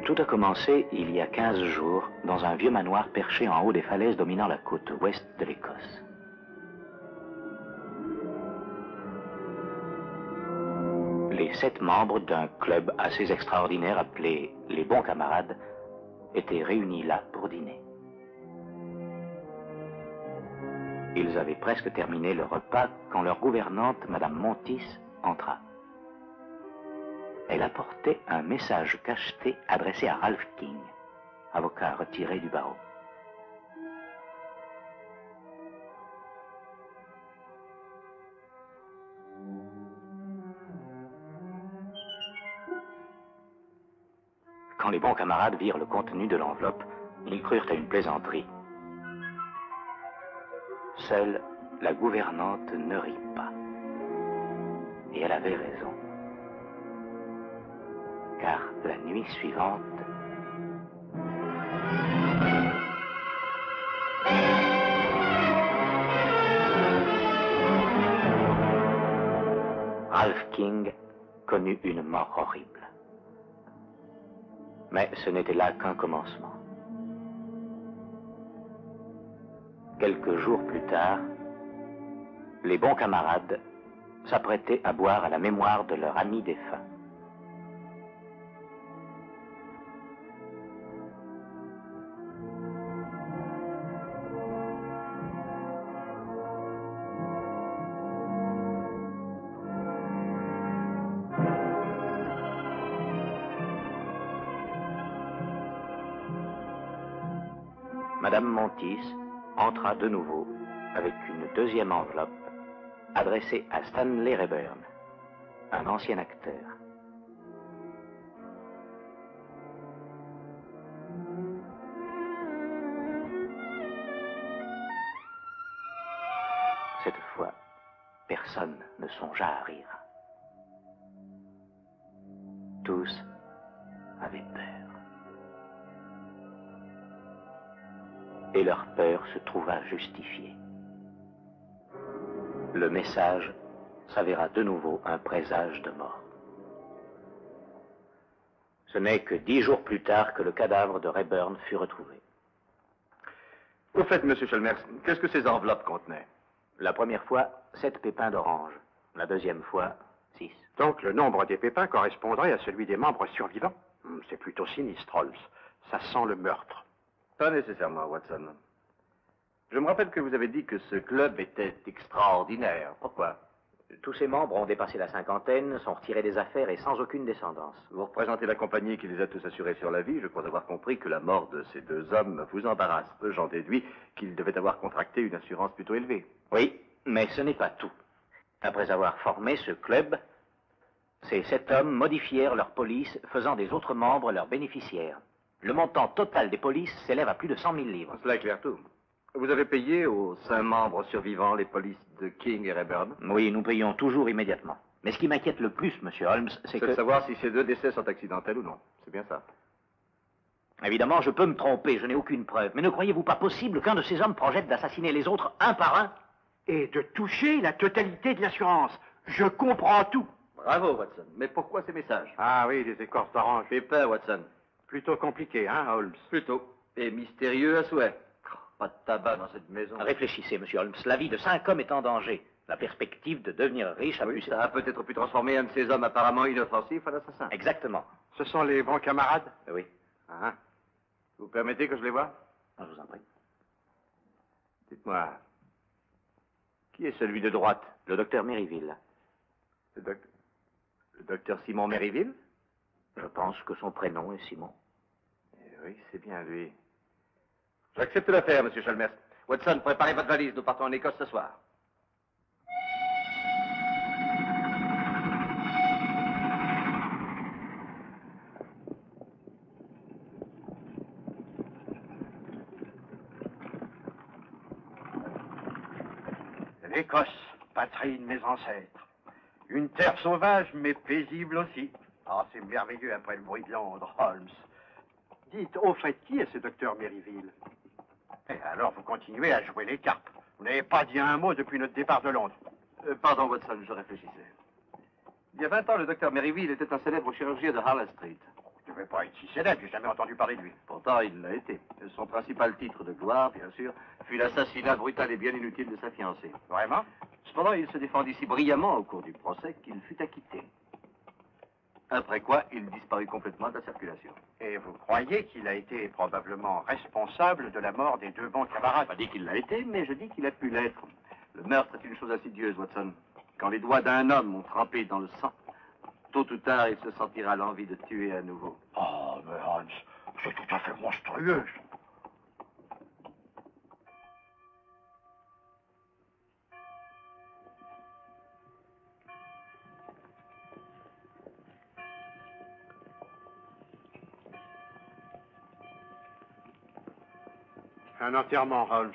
Tout a commencé il y a 15 jours dans un vieux manoir perché en haut des falaises dominant la côte ouest de l'Écosse. Les 7 membres d'un club assez extraordinaire appelé les Bons Camarades étaient réunis là pour dîner. Ils avaient presque terminé le repas quand leur gouvernante, Madame Montis, entra. Elle apportait un message cacheté adressé à Ralph King, avocat retiré du barreau. Quand les Bons Camarades virent le contenu de l'enveloppe, ils crurent à une plaisanterie. Seule la gouvernante ne rit pas. Et elle avait raison. Car la nuit suivante, Ralph King connut une mort horrible. Mais ce n'était là qu'un commencement. Quelques jours plus tard, les Bons Camarades s'apprêtaient à boire à la mémoire de leur ami défunt. Madame Montis entra de nouveau avec une deuxième enveloppe adressée à Stanley Rayburn, un ancien acteur. Cette fois, personne ne songea à rire. Tous avaient peur. Et leur peur se trouva justifiée. Le message s'avéra de nouveau un présage de mort. Ce n'est que 10 jours plus tard que le cadavre de Rayburn fut retrouvé. Au fait, Monsieur Chalmers, qu'est-ce que ces enveloppes contenaient? La première fois, 7 pépins d'orange. La deuxième fois, 6. Donc le nombre des pépins correspondrait à celui des membres survivants. C'est plutôt sinistre, Holmes. Ça sent le meurtre. Pas nécessairement, Watson. Je me rappelle que vous avez dit que ce club était extraordinaire. Pourquoi? Tous ses membres ont dépassé la cinquantaine, sont retirés des affaires et sans aucune descendance. Vous représentez la compagnie qui les a tous assurés sur la vie. Je crois avoir compris que la mort de ces 2 hommes vous embarrasse. J'en déduis qu'ils devaient avoir contracté une assurance plutôt élevée. Oui, mais ce n'est pas tout. Après avoir formé ce club, ces 7 hommes modifièrent leur police, faisant des autres membres leurs bénéficiaires. Le montant total des polices s'élève à plus de 100 000 livres. Cela éclaire tout. Vous avez payé aux 5 membres survivants les polices de King et Rayburn? Oui, nous payons toujours immédiatement. Mais ce qui m'inquiète le plus, Monsieur Holmes, c'est que... de savoir si ces 2 décès sont accidentels ou non. C'est bien ça. Évidemment, je peux me tromper, je n'ai aucune preuve. Mais ne croyez-vous pas possible qu'un de ces hommes projette d'assassiner les autres un par un? Et de toucher la totalité de l'assurance. Je comprends tout. Bravo, Watson. Mais pourquoi ces messages? Ah oui, les écorces d'orange. Pépin, Watson. Plutôt compliqué, hein, Holmes? Plutôt. Et mystérieux à souhait. Pas de tabac dans cette maison. Réfléchissez, Monsieur Holmes. La vie de 5 hommes est en danger. La perspective de devenir riche a Oui, pu... ça a peut-être pu transformer un de ces hommes apparemment inoffensifs en assassin. Exactement. Ce sont les Bons Camarades? Oui. Ah, Vous permettez que je les voie? Je vous en prie. Dites-moi, qui est celui de droite? Le docteur Meriville. Le docteur Simon Meriville? Je pense que son prénom est Simon. Eh oui, c'est bien lui. J'accepte l'affaire, Monsieur Chalmers. Watson, préparez votre valise. Nous partons en Écosse ce soir. L'Écosse, patrie de mes ancêtres. Une terre sauvage, mais paisible aussi. Ah, c'est merveilleux après le bruit de Londres, Holmes. Dites, au fait, qui est ce docteur Meriville? Et alors, vous continuez à jouer les cartes. Vous n'avez pas dit un mot depuis notre départ de Londres. Pardon, Watson, je réfléchissais. Il y a 20 ans, le docteur Meriville était un célèbre chirurgien de Harley Street. devait pas être si célèbre, j'ai jamais entendu parler de lui. Pourtant, il l'a été. Son principal titre de gloire, bien sûr, fut l'assassinat brutal et bien inutile de sa fiancée. Vraiment? Cependant, il se défendit si brillamment au cours du procès qu'il fut acquitté. Après quoi, il disparut complètement de la circulation. Et vous croyez qu'il a été probablement responsable de la mort des deux bons camarades? Je n'ai pas dit qu'il l'a été, mais je dis qu'il a pu l'être. Le meurtre est une chose insidieuse, Watson. Quand les doigts d'un homme ont trempé dans le sang, tôt ou tard, il se sentira l'envie de tuer à nouveau. Oh, mais Holmes, c'est tout à fait monstrueux. Un enterrement, Holmes.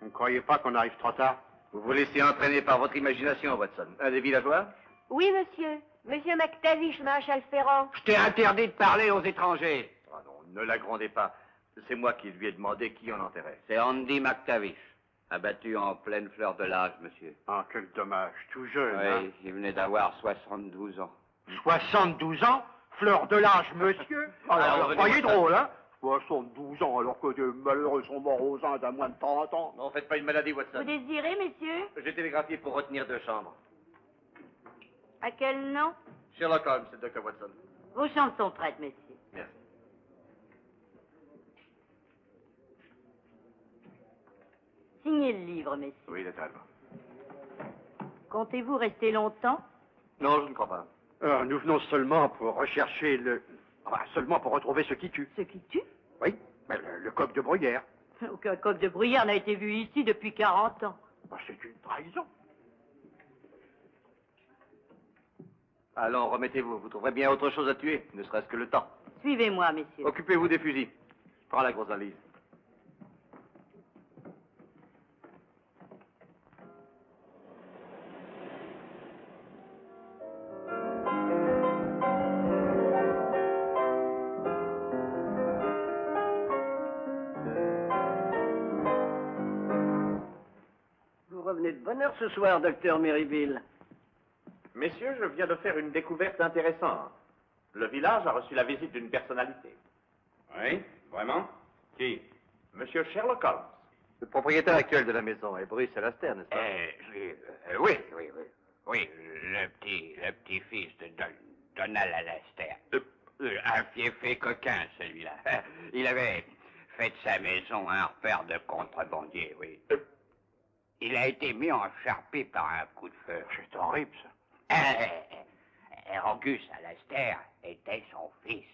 Vous ne croyez pas qu'on arrive trop tard? Vous vous laissez entraîner par votre imagination, Watson. Un des villageois? Oui, monsieur. Monsieur McTavish, maréchal Ferrand. Je t'ai interdit de parler aux étrangers. Ah non, ne la grondez pas. C'est moi qui lui ai demandé qui on enterrait. C'est Andy McTavish, abattu en pleine fleur de l'âge, monsieur. Ah, quel dommage. Tout jeune, Oui, hein? il venait d'avoir 72 ans. 72 ans? Fleur de l'âge, monsieur? Alors, vous croyez drôle, hein? 72 ans, alors que des malheureux sont morts aux Indes à moins de 30 ans. Non, faites pas une maladie, Vous Watson. désirez, messieurs? J'ai télégraphié pour retenir 2 chambres. À quel nom? Sherlock Holmes, c'est Dr. Watson. Vos chambres sont prêtes, messieurs. Merci. Signez le livre, messieurs. Oui, totalement. Comptez-vous rester longtemps? Non, je ne crois pas. Nous venons seulement pour rechercher le... Enfin, seulement pour retrouver ce qui tue. Ce qui tue? Oui, mais le coq de bruyère. Aucun coq de bruyère n'a été vu ici depuis 40 ans. Bah, c'est une trahison. Allons, remettez-vous. Vous trouverez bien autre chose à tuer, ne serait-ce que le temps. Suivez-moi, messieurs. Occupez-vous des fusils. Prends la grosse valise. Vous revenez de bonne heure ce soir, docteur Meriville. Messieurs, je viens de faire une découverte intéressante. Le village a reçu la visite d'une personnalité. Oui, vraiment? Qui? Monsieur Sherlock Holmes. Le propriétaire actuel de la maison est Bruce Alastair, n'est-ce pas? Oui, le petit-fils de Donald Alastair. Un fiefé coquin, celui-là. Il avait fait de sa maison un repère de contrebandier, oui. Il a été mis en charpie par un coup de feu. C'est horrible, ça. Angus Alastair était son fils.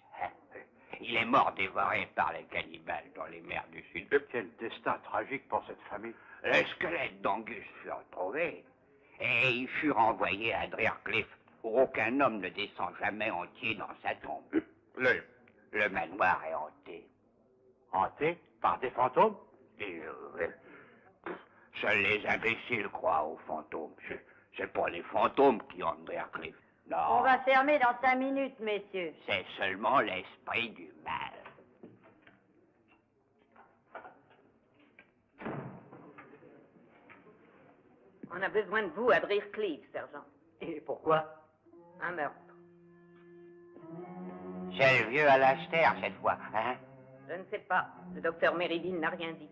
Il est mort dévoré par les cannibales dans les mers du Sud. Quel destin tragique pour cette famille. Le squelette d'Angus fut retrouvé et il fut renvoyé à Driercliff, où aucun homme ne descend jamais entier dans sa tombe. Le manoir est hanté. Hanté par des fantômes? Seuls les imbéciles croient aux fantômes. C'est pas les fantômes qui hantent Driercliff. Non. On va fermer dans 5 minutes, messieurs. C'est seulement l'esprit du mal. On a besoin de vous à Driercliff, sergent. Et pourquoi? Un meurtre. C'est le vieux Alastair cette fois, hein? Je ne sais pas. Le docteur Meriville n'a rien dit.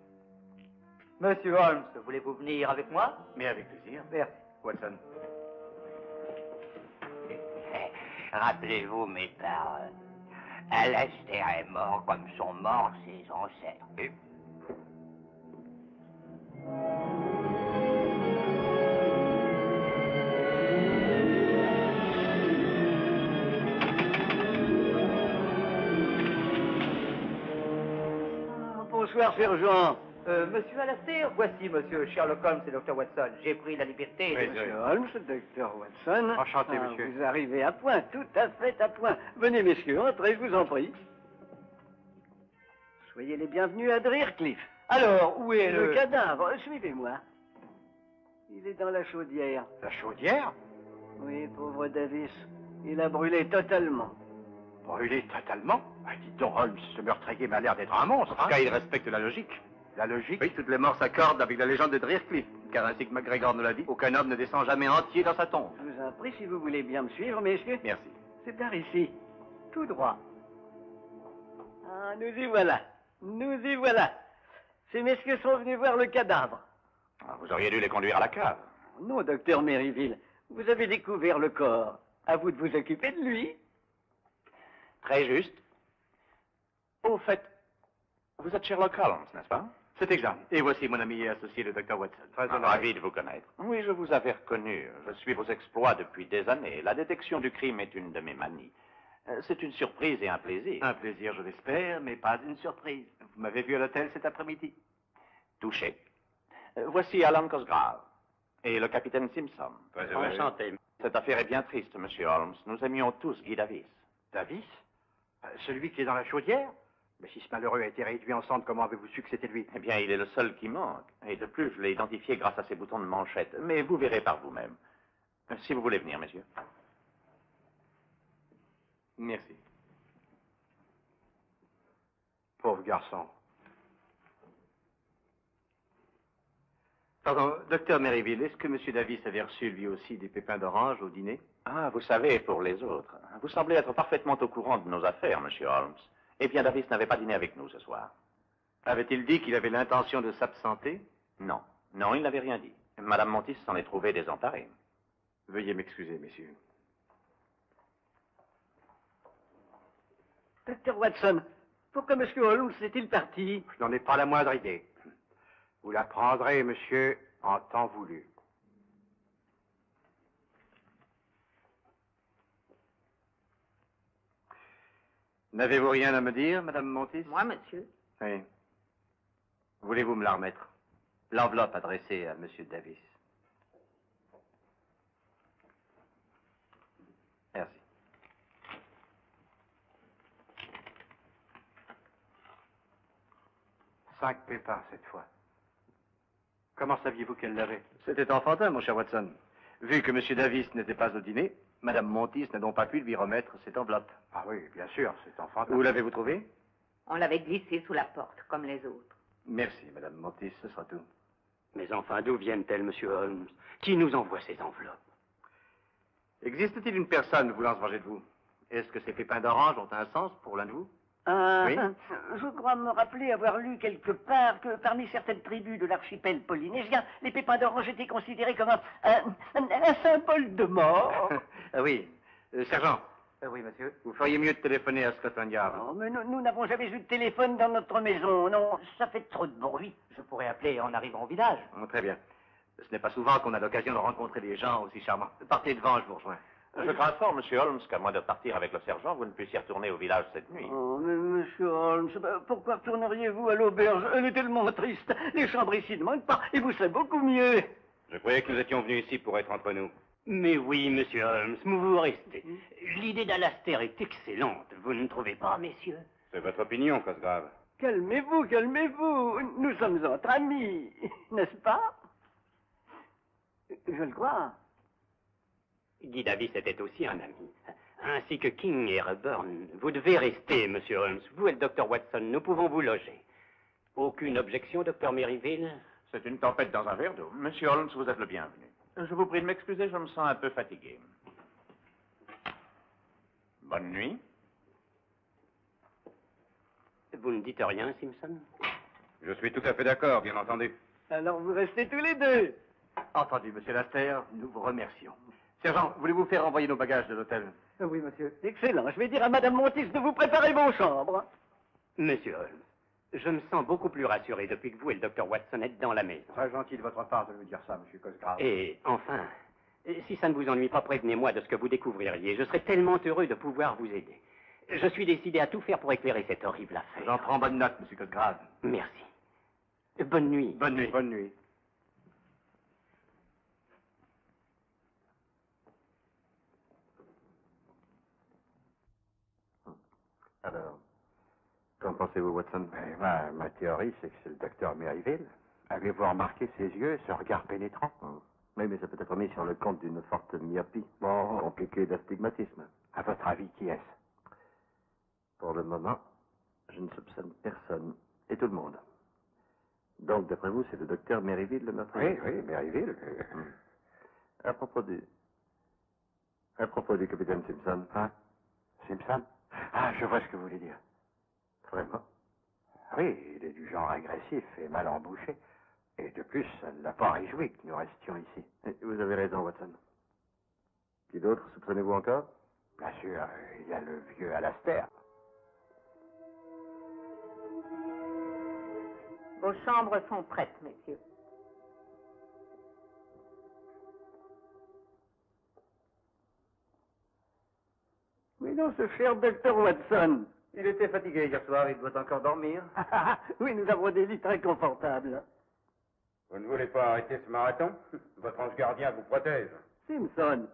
Monsieur Holmes, voulez-vous venir avec moi? Mais avec plaisir. Merci. Watson. Rappelez-vous mes paroles. Alastair est mort comme sont morts ses ancêtres. Bonsoir, sergent. Monsieur Alastair, voici monsieur Sherlock Holmes et Dr. Watson. J'ai pris la liberté. Monsieur Holmes, Dr. Watson. Enchanté, monsieur. Vous arrivez à point, tout à fait à point. Venez, messieurs, entrez, je vous en prie. Soyez les bienvenus à Driercliff. Alors, où est le cadavre? Suivez-moi. Il est dans la chaudière. La chaudière? Oui, pauvre Davis. Il a brûlé totalement. Brûlé totalement? Bah, dites donc, Holmes, ce meurtrier m'a l'air d'être un monstre, En tout cas, il respecte la logique. La logique? Oui, toutes les morts s'accordent avec la légende de Driercliff. Car ainsi que MacGregor nous l'a dit, aucun homme ne descend jamais entier dans sa tombe. Je vous en prie, si vous voulez bien me suivre, messieurs. Merci. C'est par ici. Tout droit. Ah, nous y voilà. Nous y voilà. Ces messieurs sont venus voir le cadavre. Ah, vous auriez dû les conduire à la cave. Non, docteur Meriville. Vous avez découvert le corps. À vous de vous occuper de lui. Très juste. Au fait, vous êtes Sherlock Holmes, n'est-ce pas? C'est exact. Et voici mon ami et associé, le docteur Watson. Très honoré. Ravi de vous connaître. Oui, je vous avais reconnu. Je suis vos exploits depuis des années. La détection du crime est une de mes manies. C'est une surprise et un plaisir. Un plaisir, je l'espère, mais pas une surprise. Vous m'avez vu à l'hôtel cet après-midi. Touché. Voici Alan Cosgrave et le capitaine Simpson. Enchanté. Cette affaire est bien triste, monsieur Holmes. Nous aimions tous Guy Davis. Davis? Celui qui est dans la chaudière? Mais si ce malheureux a été réduit en cendres, comment avez-vous su que c'était lui? Eh bien, il est le seul qui manque. Et de plus, je l'ai identifié grâce à ses boutons de manchette. Mais vous verrez par vous-même. Si vous voulez venir, messieurs. Merci. Pauvre garçon. Pardon, docteur Meriville, est-ce que M. Davis avait reçu lui aussi des pépins d'orange au dîner? Ah, vous savez, pour les autres. Vous semblez être parfaitement au courant de nos affaires, monsieur Holmes. Eh bien, Davis n'avait pas dîné avec nous ce soir. Avait-il dit qu'il avait l'intention de s'absenter? Non. Non, il n'avait rien dit. Madame Montis s'en est trouvée désemparée. Veuillez m'excuser, messieurs. Docteur Watson, pourquoi M. Holmes est-il parti? Je n'en ai pas la moindre idée. Vous l'apprendrez, monsieur, en temps voulu. N'avez-vous rien à me dire, Madame Montis? Moi, monsieur. Oui. Voulez-vous me la remettre? L'enveloppe adressée à M. Davis. Merci. Cinq pépins, cette fois. Comment saviez-vous qu'elle l'avait? C'était enfantin, mon cher Watson. Vu que M. Davis n'était pas au dîner, Madame Montis n'a donc pas pu lui remettre cette enveloppe. Ah oui, bien sûr, c'est enfantin. Où l'avez-vous trouvée? On l'avait glissé sous la porte, comme les autres. Merci, Madame Montis, ce sera tout. Mais enfin, d'où viennent-elles, monsieur Holmes? Qui nous envoie ces enveloppes? Existe-t-il une personne voulant se venger de vous? Est-ce que ces pépins d'orange ont un sens pour l'un de vous? Oui. Je crois me rappeler avoir lu quelque part que parmi certaines tribus de l'archipel polynésien, les pépins d'orange étaient considérés comme un symbole de mort. Ah oui. Sergent, Oui, monsieur. vous feriez mieux de téléphoner à Scotland Yard. Non, mais nous n'avons jamais eu de téléphone dans notre maison. Non, ça fait trop de bruit. Je pourrais appeler en arrivant au village. Très bien. Ce n'est pas souvent qu'on a l'occasion de rencontrer des gens aussi charmants. Partez devant, je vous rejoins. Je crains fort, monsieur Holmes, qu'à moins de partir avec le sergent, vous ne puissiez retourner au village cette nuit. Oh, mais monsieur Holmes, pourquoi retourneriez-vous à l'auberge? Elle est tellement triste. Les chambres ici ne manquent pas et vous serez beaucoup mieux. Je croyais que nous étions venus ici pour être entre nous. Mais oui, monsieur Holmes, vous restez. L'idée d'Alastair est excellente, vous ne trouvez pas, messieurs? C'est votre opinion, Cosgrave. Calmez-vous, calmez-vous. Nous sommes entre amis, n'est-ce pas? Je le crois. Guy Davis était aussi un ami, ainsi que King et Reburn. Vous devez rester, monsieur Holmes. Vous et le docteur Watson, nous pouvons vous loger. Aucune objection, docteur Meriville? C'est une tempête dans un verre d'eau. Monsieur Holmes, vous êtes le bienvenu. Je vous prie de m'excuser, je me sens un peu fatigué. Bonne nuit. Vous ne dites rien, Simpson? Je suis tout à fait d'accord, bien entendu. Alors vous restez tous les deux. Entendu, monsieur Laster, nous vous remercions. Sergent, voulez-vous faire envoyer nos bagages de l'hôtel? Oui, monsieur. Excellent. Je vais dire à Madame Montis de vous préparer vos chambres. Monsieur Holmes, je me sens beaucoup plus rassuré depuis que vous et le docteur Watson êtes dans la maison. Très gentil de votre part de me dire ça, monsieur Cosgrave. Et enfin, si ça ne vous ennuie pas, prévenez-moi de ce que vous découvririez. Je serais tellement heureux de pouvoir vous aider. Je suis décidé à tout faire pour éclairer cette horrible affaire. J'en prends bonne note, monsieur Cosgrave. Merci. Bonne nuit. Bonne nuit. Bonne nuit. Alors, qu'en pensez-vous, Watson? Ma théorie, c'est que c'est le docteur Meriville. Avez-vous remarqué ses yeux, ce regard pénétrant? Oui, mais ça peut être mis sur le compte d'une forte myopie, compliquée d'astigmatisme. À votre avis, qui est-ce? Pour le moment, je ne soupçonne personne, et tout le monde. Donc, d'après vous, c'est le docteur Meriville, notre... Oui, Meriville. À propos du capitaine Simpson. Simpson? Ah, je vois ce que vous voulez dire. Vraiment? Oui, il est du genre agressif et mal embouché. Et de plus, ça ne l'a pas réjoui que nous restions ici. Vous avez raison, Watson. Qui d'autre soupçonnez-vous encore? Bien sûr, il y a le vieux Alastair. Vos chambres sont prêtes, messieurs. Oui, non, ce cher docteur Watson. Il était fatigué hier soir, il doit encore dormir. Oui, nous avons des lits très confortables. Vous ne voulez pas arrêter ce marathon? Votre ange gardien vous protège. Simpson,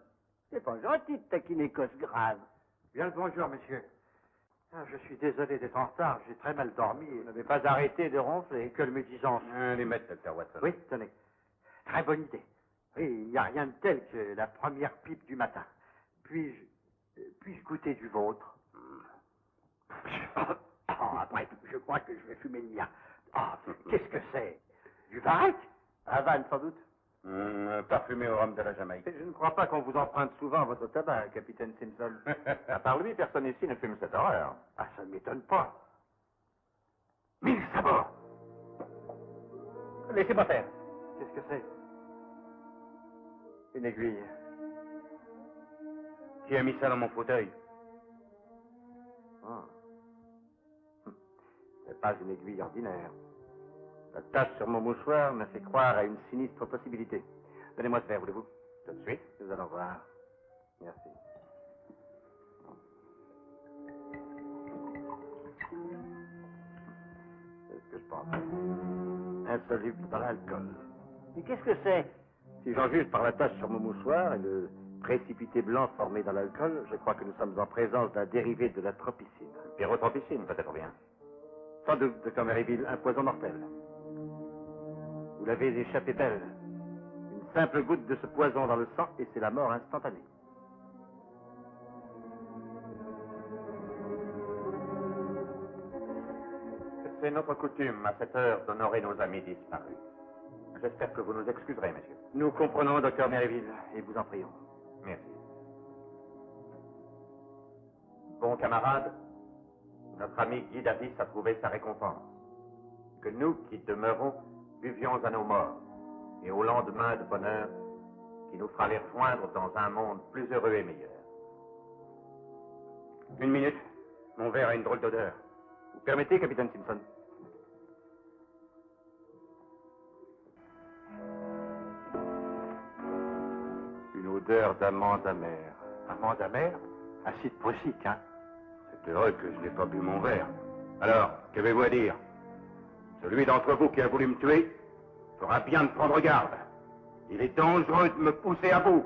c'est pas gentil de taquiner Cosgrave. Bien le bonjour, monsieur. Ah, je suis désolé d'être en retard, j'ai très mal dormi et n'avais pas arrêté de ronfler. Que le médisance. Les mettre, docteur Watson. Oui, tenez. Très bonne idée. Oui, il n'y a rien de tel que la première pipe du matin. Puis-je goûter du vôtre? Après tout, je crois que je vais fumer le mien. Qu'est-ce que c'est? Du varech? Havane, sans doute. Parfumé au rhum de la Jamaïque. Je ne crois pas qu'on vous emprunte souvent votre tabac, capitaine Simpson. À part lui, personne ici ne fume cette horreur. Ah, ça ne m'étonne pas. 1000 sabords! Laissez-moi faire. Qu'est-ce que c'est? Une aiguille. Qui a mis ça dans mon fauteuil? Ah. C'est pas une aiguille ordinaire. La tache sur mon mouchoir me fait croire à une sinistre possibilité. Donnez-moi ce verre, voulez-vous? Tout de suite. Nous allons voir. Merci. C'est ce que je pense. Insoluble dans l'alcool. Mais qu'est-ce que c'est? Si j'en juge par la tache sur mon mouchoir et le précipité blanc formé dans l'alcool, je crois que nous sommes en présence d'un dérivé de la tropicine. Pyrotropicine, peut-être bien. Sans doute, Dr. Merriville, un poison mortel. Vous l'avez échappé belle. Une simple goutte de ce poison dans le sang et c'est la mort instantanée. C'est notre coutume, à cette heure, d'honorer nos amis disparus. J'espère que vous nous excuserez, monsieur. Nous comprenons, Dr. Merriville, et vous en prions. Merci. Bon camarade, notre ami Guy Davis a trouvé sa récompense. Que nous qui demeurons buvions à nos morts et au lendemain de bonheur qui nous fera les rejoindre dans un monde plus heureux et meilleur. Une minute. Mon verre a une drôle d'odeur. Vous permettez, capitaine Simpson? Une odeur d'amande amère. Amande amère? Acide prussique, hein? C'est heureux que je n'ai pas bu mon verre. Alors, qu'avez-vous à dire? Celui d'entre vous qui a voulu me tuer fera bien de prendre garde. Il est dangereux de me pousser à bout.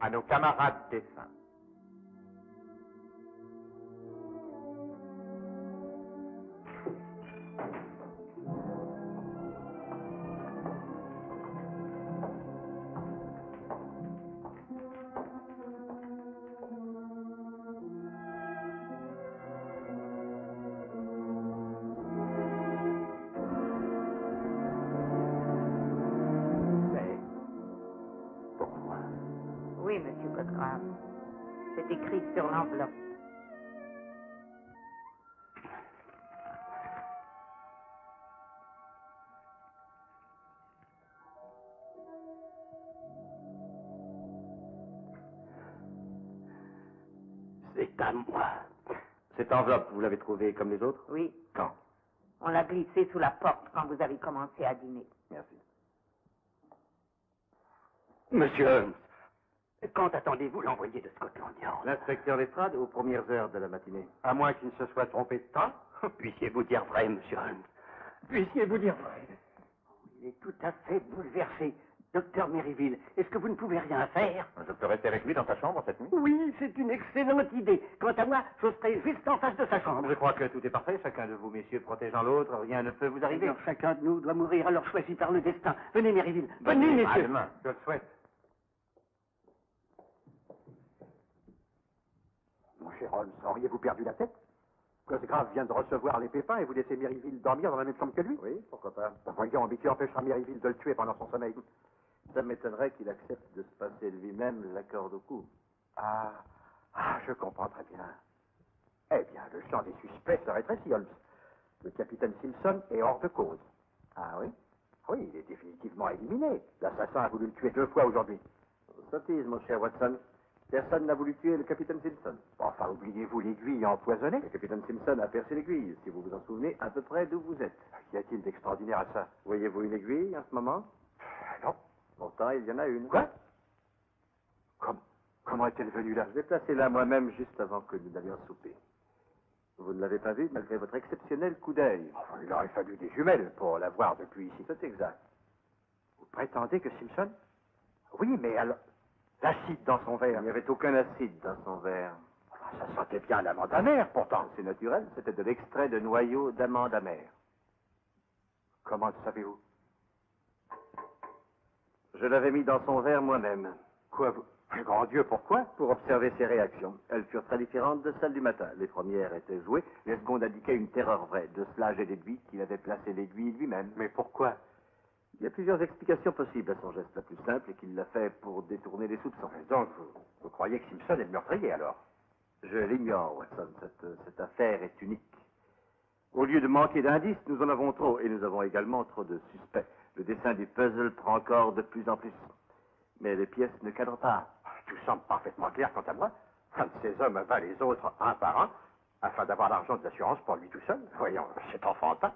À nos camarades défunts. Oui, monsieur Cosgrave. C'est écrit sur l'enveloppe. C'est à moi. Cette enveloppe, vous l'avez trouvée comme les autres? Oui. Quand? On l'a glissée sous la porte quand vous avez commencé à dîner. Merci. Monsieur Holmes, quand attendez-vous l'envoyé de Scotland Yard? L'inspecteur Lestrade aux premières heures de la matinée. À moins qu'il ne se soit trompé de temps. Puissiez-vous dire vrai, monsieur Holmes. Puissiez-vous dire vrai. Il est tout à fait bouleversé. Docteur Merriville, est-ce que vous ne pouvez rien faire? Je peux rester avec lui dans sa chambre cette nuit? Oui, c'est une excellente idée. Quant à moi, je serai juste en face de sa chambre. Je crois que tout est parfait. Chacun de vous, messieurs, protégeant l'autre. Rien ne peut vous arriver. Alors, chacun de nous doit mourir alors choisi par le destin. Venez, Merriville. Venez, messieurs. Demain. Je le souhaite. Mon cher Holmes, auriez-vous perdu la tête? Cosgrave vient de recevoir les pépins et vous laissez Merriville dormir dans la même chambre que lui? Oui, pourquoi pas. Voyons, mais qui empêchera Merriville de le tuer pendant son sommeil? Ça m'étonnerait qu'il accepte de se passer lui-même la corde au cou. Je comprends très bien. Eh bien, le champ des suspects se rétrécit, Holmes. Le capitaine Simpson est hors de cause. Ah oui? Oui, il est définitivement éliminé. L'assassin a voulu le tuer 2 fois aujourd'hui. Sottise, mon cher Watson. Personne n'a voulu tuer le capitaine Simpson. Enfin, oubliez-vous l'aiguille empoisonnée? Le capitaine Simpson a percé l'aiguille, si vous vous en souvenez, à peu près d'où vous êtes. Qu'y a-t-il d'extraordinaire à ça? Voyez-vous une aiguille en ce moment? Non. Pourtant, il y en a une. Quoi? Comment est-elle venue là? Je l'ai placée là moi-même juste avant que nous n'allions souper. Vous ne l'avez pas vue malgré votre exceptionnel coup d'œil. Enfin, il aurait fallu des jumelles pour la voir depuis ici. C'est exact. Vous prétendez que Simpson? Oui, mais alors... L'acide dans son verre. Il n'y avait aucun acide dans son verre. Ça sentait bien l'amande amère, pourtant. C'est naturel, c'était de l'extrait de noyau d'amande amère. Comment le savez-vous? Je l'avais mis dans son verre moi-même. Quoi, vous? Grand Dieu, pourquoi? Pour observer ses réactions. Elles furent très différentes de celles du matin. Les premières étaient jouées, les secondes indiquaient une terreur vraie. De cela, j'ai déduit qu'il avait placé l'aiguille lui-même. Mais pourquoi? Il y a plusieurs explications possibles à son geste. La plus simple est qu'il l'a fait pour détourner les soupçons. Et donc, vous croyez que Simpson est le meurtrier, alors? Je l'ignore, Watson. Cette affaire est unique. Au lieu de manquer d'indices, nous en avons trop, et nous avons également trop de suspects. Le dessin du puzzle prend encore de plus en plus. Mais les pièces ne cadrent pas. Tout semble parfaitement clair quant à moi. Un de ces hommes bat les autres un par un, afin d'avoir l'argent de l'assurance pour lui tout seul. Voyons, c'est enfantin.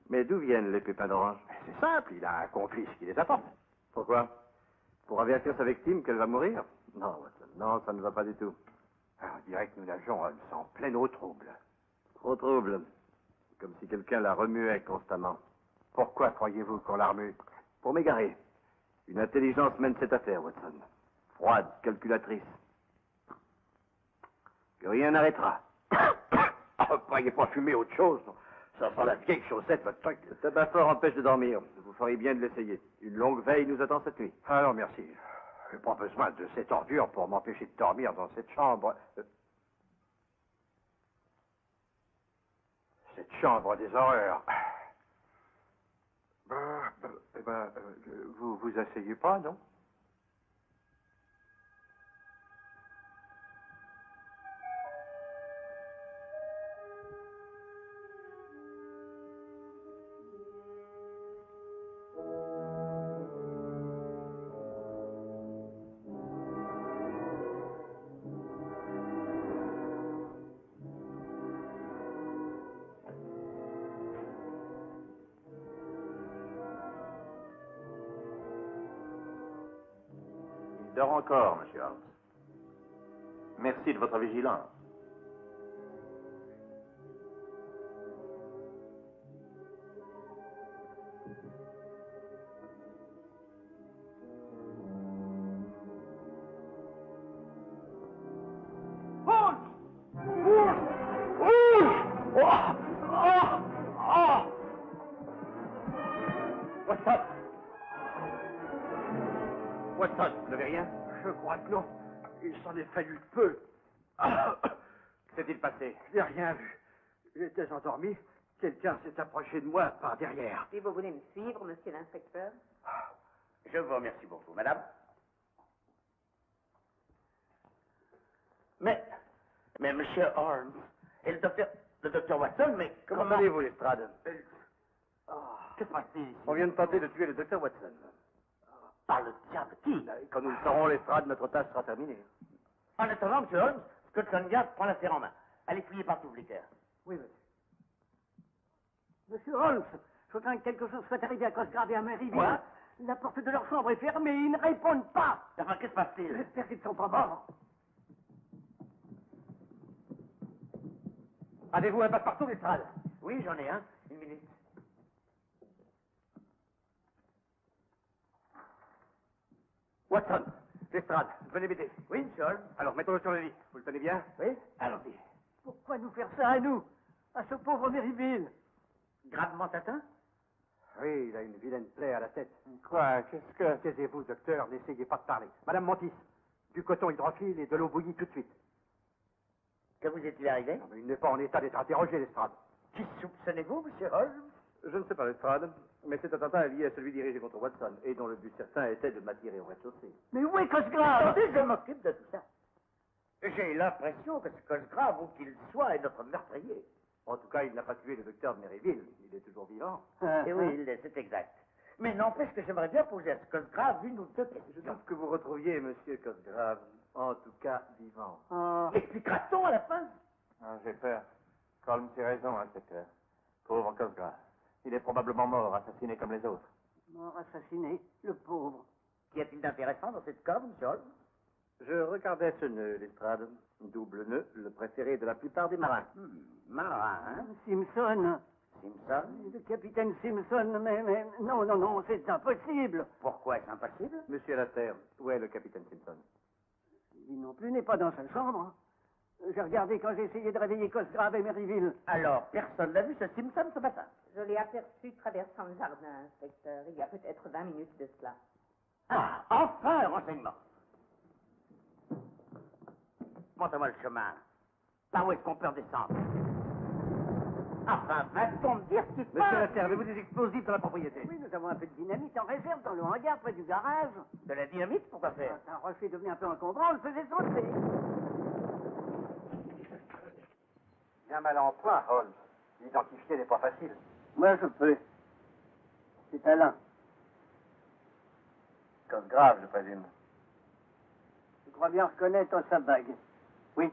Mais d'où viennent les pépins d'orange? C'est simple, il a un complice qui les apporte. Pourquoi? Pour avertir sa victime qu'elle va mourir? Non, Watson, non, ça ne va pas du tout. On dirait que nous nageons en plein eau trouble. Trop trouble. Comme si quelqu'un la remuait constamment. Pourquoi croyez-vous qu'on la remue? Pour m'égarer. Une intelligence mène cette affaire, Watson. Froide, calculatrice. Que rien n'arrêtera. Croyez pas fumer autre chose. Ça sent la vieille chaussette, votre truc. Le tabac fort empêche de dormir. Vous feriez bien de l'essayer. Une longue veille nous attend cette nuit. Ah non, merci. J'ai pas besoin de cette ordure pour m'empêcher de dormir dans cette chambre. Cette chambre des horreurs. Vous vous asseyez pas, non? Il dort encore, monsieur Holmes. Merci de votre vigilance. Watson, vous n'avez rien? Je crois que non. Il s'en est fallu peu. Qu'est-il passé? Je n'ai rien vu. J'étais endormi. Quelqu'un s'est approché de moi par derrière. Si vous voulez me suivre, monsieur l'inspecteur. Je vous remercie beaucoup, madame. Mais monsieur Holmes et le docteur Watson, mais Comment allez-vous, Lestrade? Que se passe-t-il ici? On vient de tenter de tuer le docteur Watson. Par le diable, qui? Quand nous le saurons, Lestrade, notre tâche sera terminée. En attendant, monsieur Holmes, Scotland Yard prend l'affaire en main. Allez fouiller partout, Flicker. Oui, monsieur. Monsieur Holmes, je crains que quelque chose soit arrivé à Cosgrave et à Maryville. La porte de leur chambre est fermée, ils ne répondent pas. Enfin, que se passe-t-il? J'espère qu'ils ne sont pas morts. Avez-vous un passe-partout, Lestrade? Oui, j'en ai un. Une minute. Watson, Lestrade, venez m'aider. Oui, monsieur Holmes. Alors, mettons-le sur le lit. Vous le tenez bien? Oui, allons-y. Pourquoi nous faire ça à nous? À ce pauvre Maryville? Gravement atteint? Oui, il a une vilaine plaie à la tête. Quoi? Qu'est-ce que... Taisez-vous, docteur, n'essayez pas de parler. Madame Montis, du coton hydrophile et de l'eau bouillie tout de suite. Que vous est-il arrivé? Non, mais il n'est pas en état d'être interrogé, Lestrade. Qui soupçonnez-vous, monsieur Holmes? Je ne sais pas, Lestrade, mais cet attentat est lié à celui dirigé contre Watson, et dont le but certain était de m'attirer au rez-de-chaussée. Mais où est Cosgrave? Attendez, je m'occupe de tout ça. J'ai l'impression que ce Cosgrave, où qu'il soit, est notre meurtrier. En tout cas, il n'a pas tué le docteur de Maryville. Il est toujours vivant. Et oui, c'est exact. Mais n'empêche que j'aimerais bien poser à ce Cosgrave une ou deux questions. Je doute que vous retrouviez Monsieur Cosgrave, en tout cas vivant. L'expliquera-t-on à la fin? J'ai peur. Holmes a raison, inspecteur. Pauvre Cosgrave. Il est probablement mort, assassiné comme les autres. Mort assassiné, le pauvre. Qu'y a-t-il d'intéressant dans cette corde, monsieur Holmes? Je regardais ce nœud, Lestrade. Double nœud, le préféré de la plupart des marins. Marin, hein? Simpson. Simpson? Le capitaine Simpson, mais non, c'est impossible. Pourquoi est-ce impossible? Monsieur Lasserre, où est le capitaine Simpson? Lui non plus n'est pas dans sa chambre. J'ai regardé quand j'ai essayé de réveiller Cosgrave et Maryville. Alors, personne n'a vu ce Simpson ce matin? Je l'ai aperçu traversant le jardin, inspecteur, il y a peut-être 20 minutes de cela. Ah, enfin un renseignement. Montre-moi le chemin. Par où est-ce qu'on peut descendre? Enfin, va-t-on me dire ce qui se passe? Monsieur Lasserre, avez-vous des explosifs dans la propriété? Oui, nous avons un peu de dynamite en réserve dans le hangar près du garage. De la dynamite, pourquoi faire? Un rocher devenu un peu encombrant, on le faisait sauter. Bien mal en point, Holmes. L'identifier n'est pas facile. Moi, je peux. C'est Alain. Cosgrave, je présume. Je crois bien reconnaître sa bague. Oui.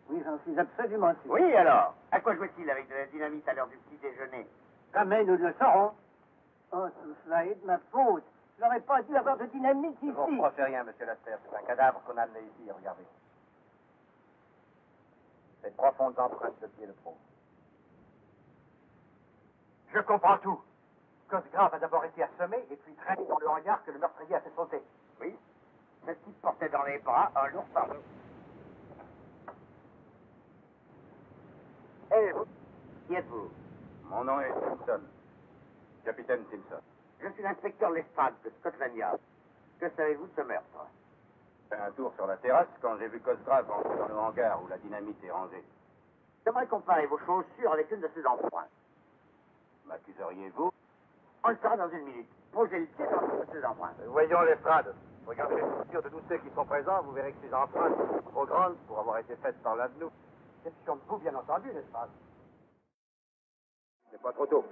Oui, j'en suis absolument sûr. Oui, alors? À quoi jouait-il avec de la dynamite à l'heure du petit déjeuner? Jamais nous ne le saurons. Oh, tout cela est de ma faute. Je n'aurais pas dû avoir de dynamite Je ici. ne vous refais rien, monsieur Lasserre. C'est un cadavre qu'on a amené ici, regardez. C'est profondes empreintes de pied de pro. Je comprends tout. Cosgrave a d'abord été assommé et puis traîné dans le hangar que le meurtrier a fait sauter. Oui. Ce type portait dans les bras un lourd fardeau. Et vous? Qui êtes-vous? Mon nom est Simpson. Capitaine Simpson. Je suis l'inspecteur Lestrade de Scotland Yard. Que savez-vous de ce meurtre? J'ai fait un tour sur la terrasse quand j'ai vu Cosgrave entrer dans le hangar où la dynamite est rangée. J'aimerais comparer vos chaussures avec une de ces empreintes. M'accuseriez-vous? On le fera dans une minute. Posez le pied dans une de ces empreintes. Voyons Lestrade. Regardez les chaussures de tous ceux qui sont présents, vous verrez que ces empreintes sont trop grandes pour avoir été faites par l'un de nous. Question de vous, bien entendu, Lestrade. C'est pas trop tôt.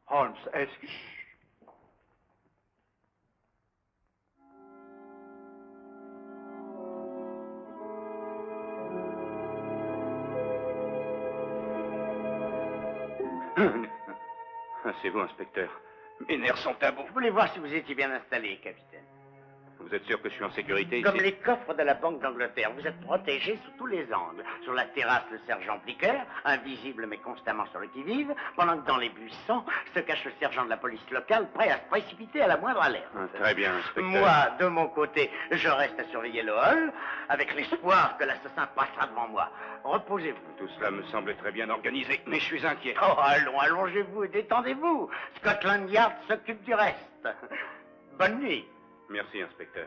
Holmes, est-ce que... C'est vous, inspecteur. Mes nerfs sont à bout. Je voulais voir si vous étiez bien installé, capitaine. Vous êtes sûr que je suis en sécurité Comme ici? les coffres de la Banque d'Angleterre, vous êtes protégé sous tous les angles. Sur la terrasse, le sergent Blicker, invisible mais constamment sur le qui-vive, pendant que dans les buissons se cache le sergent de la police locale, prêt à se précipiter à la moindre alerte. Très bien, inspecteur. Moi, de mon côté, je reste à surveiller le hall, avec l'espoir que l'assassin passera devant moi. Reposez-vous. Tout cela me semble très bien organisé, mais je suis inquiet. Oh, allons, allongez-vous et détendez-vous. Scotland Yard s'occupe du reste. Bonne nuit. Merci, inspecteur.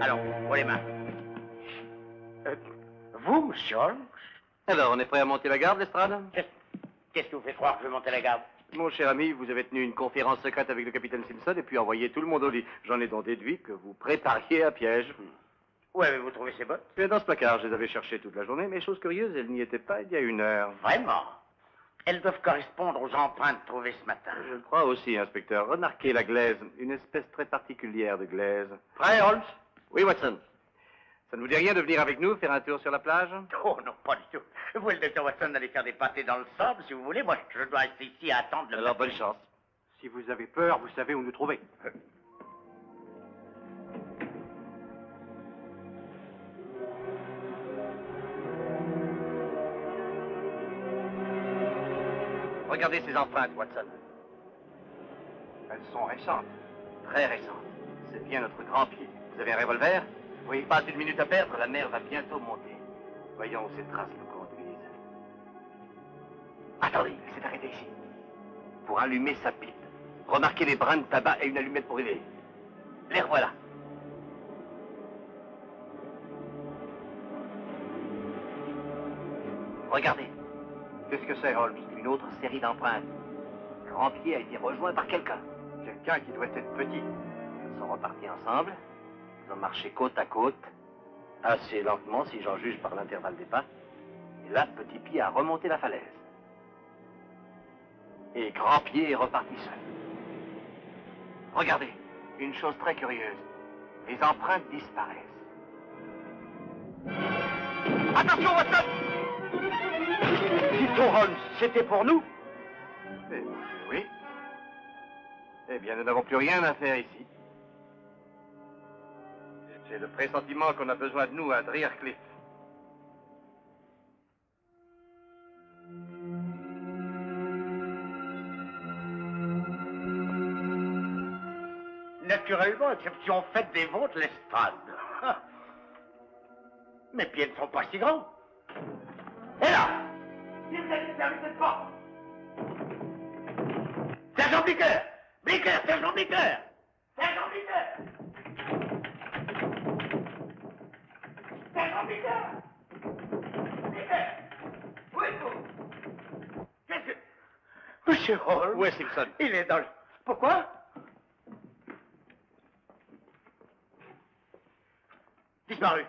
Allons, pour les mains. Vous, monsieur Holmes? Alors, on est prêt à monter la garde, Lestrade? Qu'est-ce qui vous fait croire que je vais monter la garde? Mon cher ami, vous avez tenu une conférence secrète avec le capitaine Simpson et puis envoyé tout le monde au lit. J'en ai donc déduit que vous prépariez un piège. Où avez-vous trouvé ces bottes? Et dans ce placard, je les avais cherchées toute la journée, mais chose curieuse, elles n'y étaient pas il y a 1 heure. Vraiment? Elles doivent correspondre aux empreintes trouvées ce matin. Je le crois aussi, inspecteur. Remarquez la glaise, une espèce très particulière de glaise. Prêt, Holmes? Oui, Watson. Ça ne vous dit rien de venir avec nous faire un tour sur la plage? Oh non, pas du tout. Vous et le docteur Watson allez faire des pâtés dans le sable, si vous voulez. Moi, je dois rester ici à attendre le... Alors, bonne chance. Si vous avez peur, vous savez où nous trouver. Regardez ces empreintes, Watson. Elles sont récentes. Très récentes. C'est bien notre grand pied. Vous avez un revolver? Oui. Pas 1 minute à perdre, la mer va bientôt monter. Voyons où ces traces nous conduisent. Attendez, il s'est arrêté ici. Pour allumer sa pipe. Remarquez les brins de tabac et une allumette brûlée. Les revoilà. Regardez. Qu'est-ce que c'est, Holmes? Une autre série d'empreintes. Le grand pied a été rejoint par quelqu'un. Quelqu'un qui doit être petit. Ils sont repartis ensemble. Ils ont marché côte à côte. Assez lentement, si j'en juge par l'intervalle des pas. Et là, Petit Pied a remonté la falaise. Et Grand Pied est reparti seul. Regardez, une chose très curieuse. Les empreintes disparaissent. Attention, Watson! Dites-on, Holmes, c'était pour nous? Eh, monsieur, oui. Eh bien, nous n'avons plus rien à faire ici. J'ai le pressentiment qu'on a besoin de nous à Drearcliff. Naturellement, exception faite des vôtres, Lestrade. Mes pieds ne sont pas si grands. Et là! Il vous a dit de fermer cette porte! Sergent Blicker! Blicker! Sergent Blicker! Sergent Blicker! Sergent Blicker! Blicker! Où êtes-vous? Qu'est-ce que... Monsieur Holmes? Où est Simpson? Il est dans le... Pourquoi? Disparu.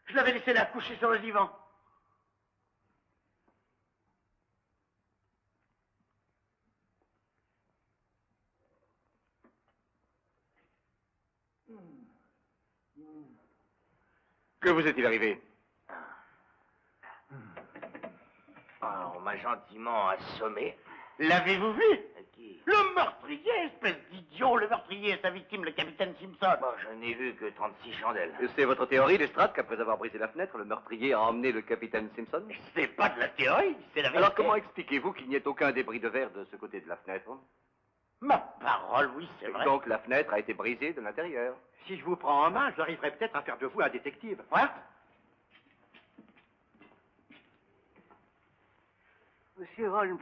Je l'avais laissé là coucher sur le divan. Que vous est-il arrivé? On m'a gentiment assommé. L'avez-vous vu? Qui? Le meurtrier, espèce d'idiot, le meurtrier et sa victime, le capitaine Simpson. Bon, je n'ai vu que 36 chandelles. C'est votre théorie, Lestrade, qu'après avoir brisé la fenêtre, le meurtrier a emmené le capitaine Simpson? C'est pas de la théorie, c'est la vérité. Alors comment expliquez-vous qu'il n'y ait aucun débris de verre de ce côté de la fenêtre? Ma parole, oui, c'est vrai. Donc la fenêtre a été brisée de l'intérieur. Si je vous prends en main, j'arriverai peut-être à faire de vous un détective. Quoi? Monsieur Holmes,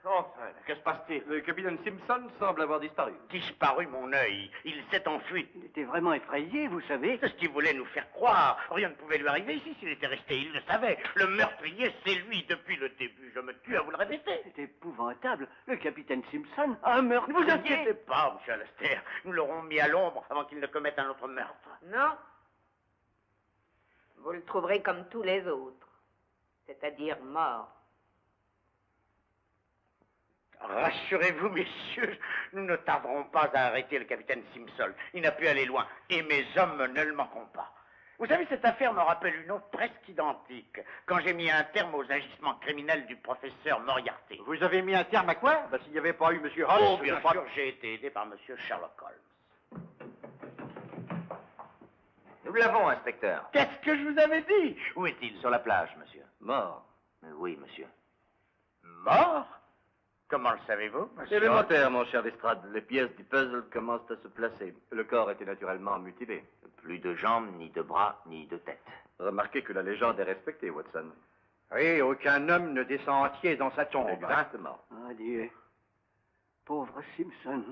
Enfin, que se passe-t-il? Le capitaine Simpson semble avoir disparu. Disparu, mon œil. Il s'est enfui. il était vraiment effrayé, vous savez. C'est ce qu'il voulait nous faire croire. Rien ne pouvait lui arriver ici s'il était resté. Il le savait. Le meurtrier, c'est lui depuis le début. Je me tue à vous le répéter. C'est épouvantable. Le capitaine Simpson a un meurtre. Ne vous inquiétez pas, monsieur Alastair. Nous l'aurons mis à l'ombre avant qu'il ne commette un autre meurtre. Non. Vous le trouverez comme tous les autres, c'est-à-dire mort. Rassurez-vous, messieurs, nous ne tarderons pas à arrêter le capitaine Simpson. Il n'a pu aller loin, et mes hommes ne le manqueront pas. Vous savez, cette affaire me rappelle une autre presque identique, quand j'ai mis un terme aux agissements criminels du professeur Moriarty. Vous avez mis un terme à quoi? S'il n'y avait pas eu Monsieur Holmes... Oh, bien sûr, j'ai été aidé par monsieur Sherlock Holmes. Nous l'avons, inspecteur. Qu'est-ce que je vous avais dit? Où est-il? Sur la plage, monsieur. Mort. Oui, monsieur. Mort? Comment le savez-vous, monsieur? Élémentaire, mon cher Lestrade. Les pièces du puzzle commencent à se placer. Le corps était naturellement mutilé. Plus de jambes, ni de bras, ni de tête. Remarquez que la légende est respectée, Watson. Oui, aucun homme ne descend entier dans sa tombe. Exactement. Adieu. Pauvre Simpson.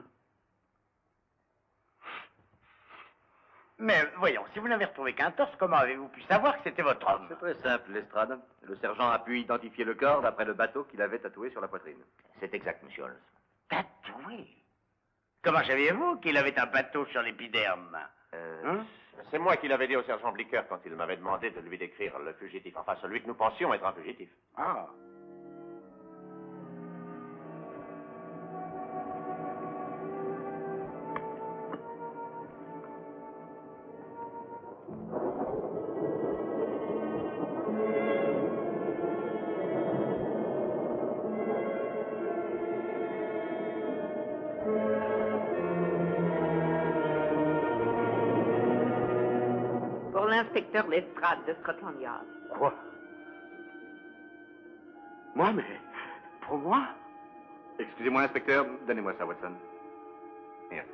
Mais voyons, si vous n'avez retrouvé qu'un torse, comment avez-vous pu savoir que c'était votre homme? C'est très simple, Lestrade. Le sergent a pu identifier le corps d'après le bateau qu'il avait tatoué sur la poitrine. C'est exact, monsieur Holmes. Tatoué? Comment saviez-vous qu'il avait un bateau sur l'épiderme? C'est moi qui l'avais dit au sergent Blicker quand il m'avait demandé de lui décrire le fugitif. Enfin, celui que nous pensions être un fugitif. Ah. Pour l'inspecteur Lestrade de Scotland Yard. Quoi? Moi, mais... Pour moi? Excusez-moi, inspecteur, donnez-moi ça, Watson. Merci.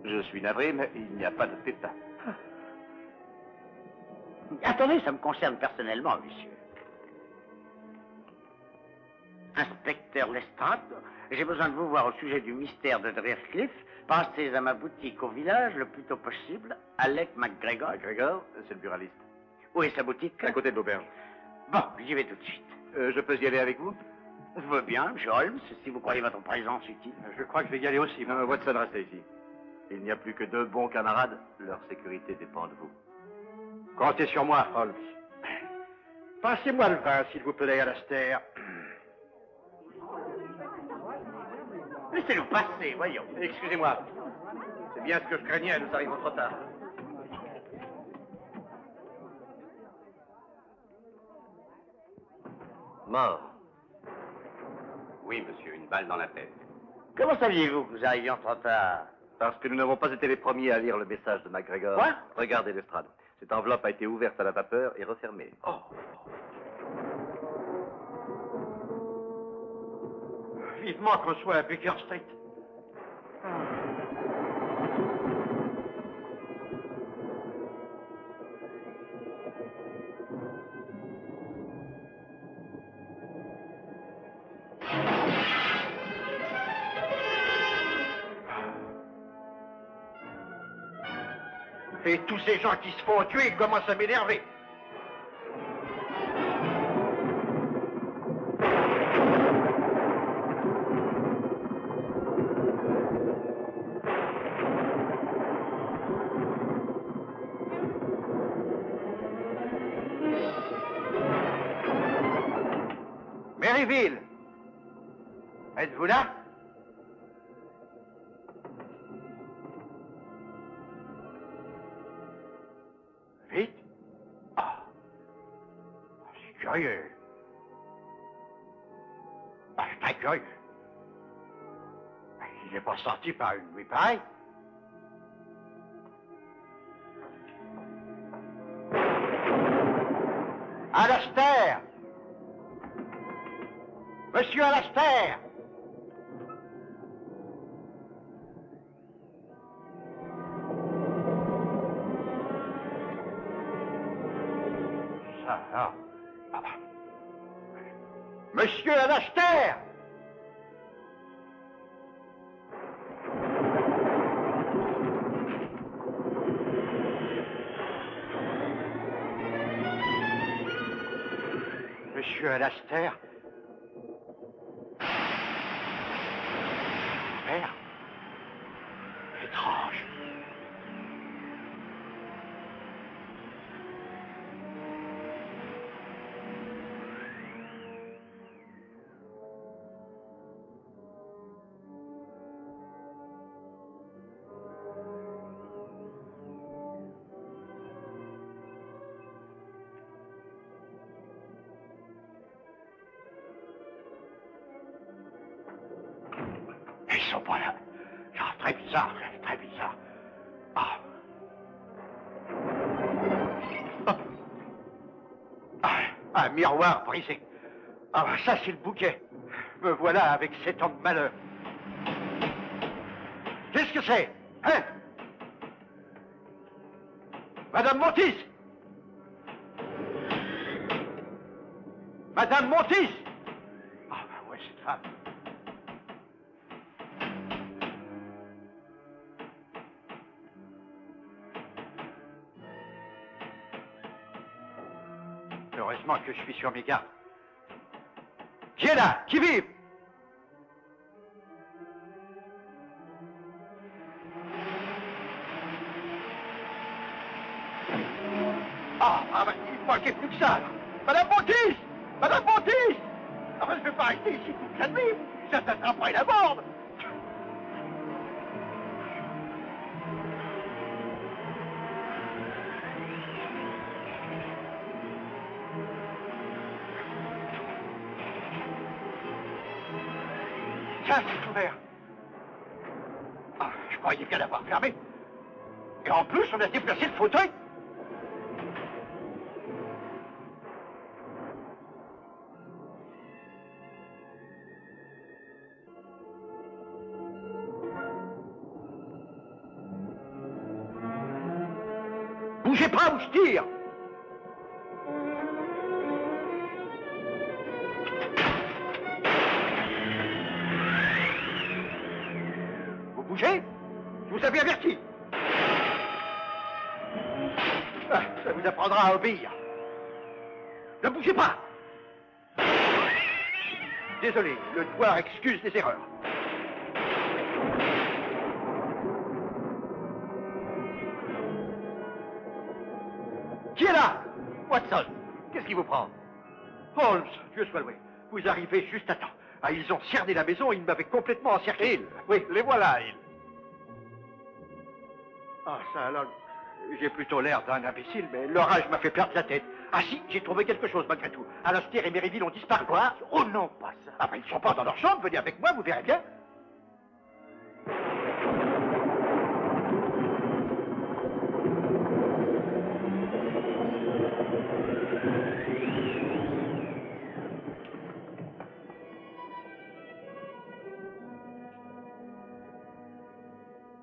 Je suis navré, mais il n'y a pas de pépin. Attendez, ça me concerne personnellement, monsieur. Inspecteur Lestrade, j'ai besoin de vous voir au sujet du mystère de Dreyercliff. Passez à ma boutique au village le plus tôt possible. Alec McGregor. Gregor, c'est le buraliste. Où est sa boutique? À côté de l'auberge. Bon, j'y vais tout de suite. Je peux y aller avec vous? Je veux bien, monsieur Holmes, si vous croyez votre présence utile. Je crois que je vais y aller aussi. Non, Watson, restez ici. Il n'y a plus que 2 bons camarades. Leur sécurité dépend de vous. Comptez sur moi, Holmes. Passez-moi le vin, s'il vous plaît, Alastair. Laissez-nous passer, voyons. Excusez-moi. C'est bien ce que je craignais, nous arrivons trop tard. Mort. Oui, monsieur, une balle dans la tête. Comment saviez-vous que nous arrivions trop tard? Parce que nous n'avons pas été les premiers à lire le message de McGregor. Quoi? Regardez, Lestrade. Cette enveloppe a été ouverte à la vapeur et refermée. Oh. Vivement qu'on soit à Baker Street. Et tous ces gens qui se font tuer, ils commencent à m'énerver. Maryville, êtes-vous là? Vite? Ah, c'est curieux. Ah, c'est très curieux. Il n'est pas sorti par une nuit pareille. Alastair! Monsieur Alastair! Ça, là. Ah. Monsieur Alastair! Monsieur Alastair? Père? Étrange. Ils sont pas là. Ah, très bizarre, très bizarre. Ah. Ah, un miroir brisé. Ah, ça, c'est le bouquet. Me voilà avec 7 ans de malheur. Qu'est-ce que c'est? Hein? Madame Montis! Madame Montis! Ah, ben ouais, cette femme. Heureusement que je suis sur mes gardes. Qui est là? Qui vive? Ah, ben, il manquait plus que ça. Madame Montis! Madame Montis! Ah, ben, je ne vais pas rester ici toute la nuit. Ça t'attraperait la borde. Tiens, c'est ouvert. Ah, je croyais bien l'avoir fermé. Et en plus, on a déplacé le fauteuil. Bougez pas ou je tire. Vous bougez? Je vous avais averti. Ah, ça vous apprendra à obéir. Ne bougez pas. Désolé, le devoir excuse les erreurs. Qui est là? Watson, qu'est-ce qui vous prend? Holmes, Dieu soit loué. Vous arrivez juste à temps. Ah, ils ont cerné la maison et ils m'avaient complètement encerclé. Oui, les voilà, ils. Ah, ça alors, j'ai plutôt l'air d'un imbécile, mais l'orage m'a fait perdre la tête. Ah si, j'ai trouvé quelque chose malgré tout. Alastair et Meriville ont disparu. Quoi? Oh non, pas ça. Ah ben, ils sont pas dans leur chambre, venez avec moi, vous verrez bien.